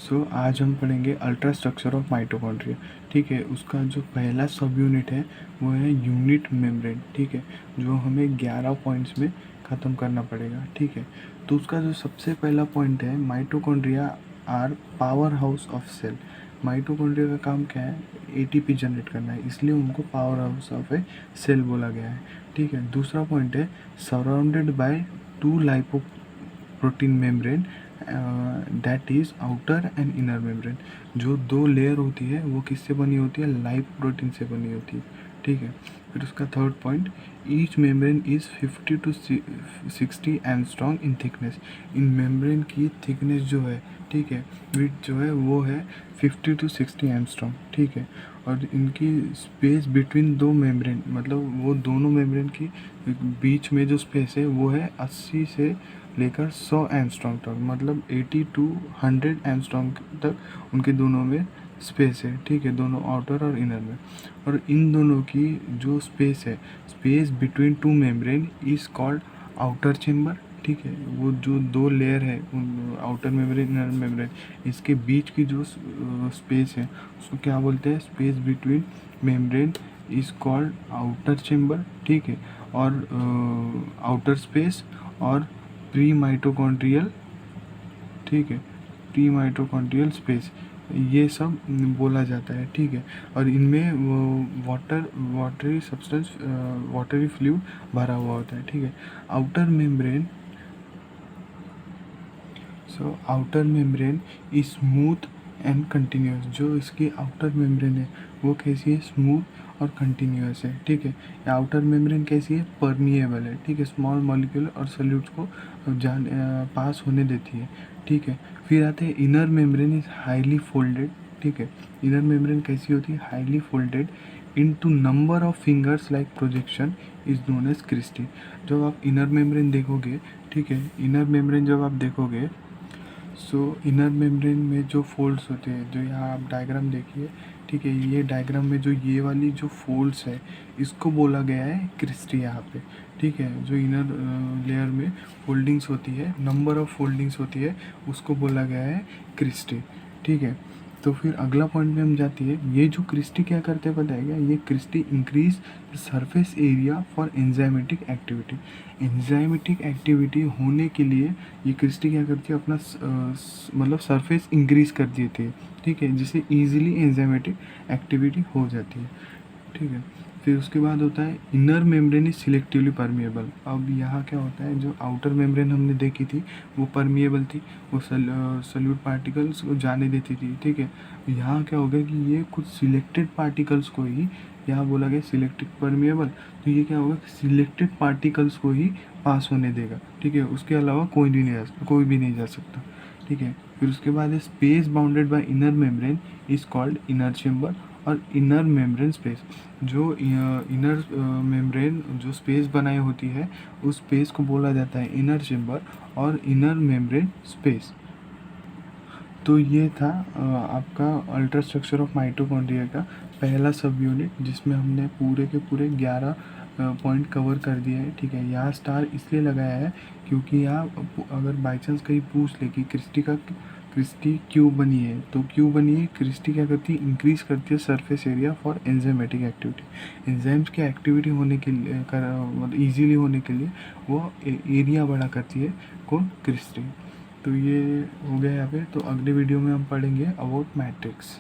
सो आज हम पढ़ेंगे अल्ट्रा स्ट्रक्चर ऑफ माइटोकॉन्ड्रिया। ठीक है, उसका जो पहला सब यूनिट है वो है यूनिट मेम्ब्रेन। ठीक है, जो हमें 11 पॉइंट्स में ख़त्म करना पड़ेगा। ठीक है, तो उसका जो सबसे पहला पॉइंट है, mitochondria are powerhouse of cell. Mitochondria का काम क्या है? एटीपी जनरेट करना है, इसलिए उनको powerhouse of a cell बोला गया है। ठीक है, दूसरा पॉइंट है surrounded by 2 lipoprotein membrane, that is outer and inner membrane. जो 2 लेयर होती है वो किससे बनी होती है? लाइप प्रोटीन से बनी होती है। ठीक है, फिर उसका third point, each membrane is 50 to 60 angstrom in thickness. In membrane की थिकनेस जो है, ठीक है, विड्थ जो है वो है 50 to 60 एंगस्ट्रॉम। ठीक है, और इनकी स्पेस बिटवीन 2 मेम्ब्रेन, मतलब वो दोनों मेम्ब्रेन की बीच में जो स्पेस है वो है 80 से लेकर 100 एंगस्ट्रॉम तक, मतलब 80 to 100 एंगस्ट्रॉम तक उनके दोनों में स्पेस है। ठीक है, दोनों आउटर और इनर में। और इन दोनों की जो स्पेस है, space between 2 membrane is called outer chamber. ठीक है, वो जो 2 लेयर है, आउटर मेम्ब्रेन इनर मेम्ब्रेन, इसके बीच की जो स्पेस है उसको क्या बोलते हैं? Space between membrane is called outer chamber. ठीक है, और आउटर स्पेस और प्री माइटोकॉन्ड्रियल, ठीक है, प्री माइटोकॉन्ड्रियल स्पेस, ये सब बोला जाता है। ठीक है, और इनमें वो वाटरी सब्सटेंस, वाटरी फ्लूइड भरा हुआ होता है। ठीक है, outer membrane, so outer membrane is smooth and continuous. जो इसकी आउटर मेम्ब्रेन है वो कैसी है? स्मूथ और कंटिन्यूस है। ठीक है, आउटर मेम्ब्रेन कैसी है? परमिएबल है। ठीक है, स्मॉल मॉलिक्यूल और सॉल्यूट्स को पास होने देती है। ठीक है, फिर आते हैं inner membrane is highly folded. ठीक है, इनर मेम्ब्रेन कैसी होती है? Highly folded into number of fingers like projection is known as cristae. जब आप इनर मेम्ब्रेन देखोगे, ठीक है, इनर मेम्ब्रेन जब आप देखोगे, सो इनर मेम्ब्रेन में जो फोल्ड्स होते हैं, जो यहाँ आप डायग्राम देखिए, ठीक है, ये डायग्राम में जो ये वाली जो फोल्ड्स है इसको बोला गया है क्रिस्टी यहाँ पे। ठीक है, जो इनर लेयर में फोल्डिंग्स होती है, नंबर ऑफ फोल्डिंग्स होती है, उसको बोला गया है क्रिस्टी। ठीक है, तो फिर अगला पॉइंट में हम जाती है, ये जो क्रिस्टी क्या करते हैं पता है क्या? ये cristae increase surface area for enzymatic activity. Enzymatic activity होने के लिए ये क्रिस्टी क्या करती है? अपना मतलब सरफेस इंक्रीज कर देती है। ठीक है, जिससे इजीली एंजाइमेटिक एक्टिविटी हो जाती है। ठीक है, फिर उसके बाद होता है inner membrane is selectively permeable. अब यहाँ क्या होता है, जो आउटर मेम्ब्रेन हमने देखी थी वो परमिएबल थी, वो सल्यूट पार्टिकल्स को जाने देती थी। ठीक है, यहाँ क्या होगा कि ये कुछ सिलेक्टेड पार्टिकल्स को ही, यहाँ बोला गया सिलेक्टेड परमिएबल, तो ये क्या होगा कि सिलेक्टेड पार्टिकल्स को ही पास होने देगा। ठीक है, उसके अलावा कोई भी नहीं जा सकता। ठीक है, फिर उसके बाद space bounded by inner membrane is called inner chamber और इनर मेम्ब्रेन स्पेस। जो इनर मेम्ब्रेन जो स्पेस बनाई होती है उस स्पेस को बोला जाता है इनर चेम्बर और इनर मेम्ब्रेन स्पेस। तो ये था आपका अल्ट्रा स्ट्रक्चर ऑफ माइटोकॉन्ड्रिया का पहला सब यूनिट, जिसमें हमने पूरे के पूरे 11 पॉइंट कवर कर दिए हैं। ठीक है, यहाँ स्टार इसलिए लगाया है क्योंकि यहाँ अगर बाई चांस कहीं पूछ ले कि क्रिस्टी क्यों बनी है, तो क्यों बनी है? क्रिस्टी क्या करती है? इंक्रीज करती है surface area for enzymatic activity. Enzymes की एक्टिविटी होने के लिए मतलब ईजीली होने के लिए वो एरिया बड़ा करती है, कौन? क्रिस्टी। तो ये हो गया यहाँ पे। तो अगले वीडियो में हम पढ़ेंगे अबाउट मैट्रिक्स।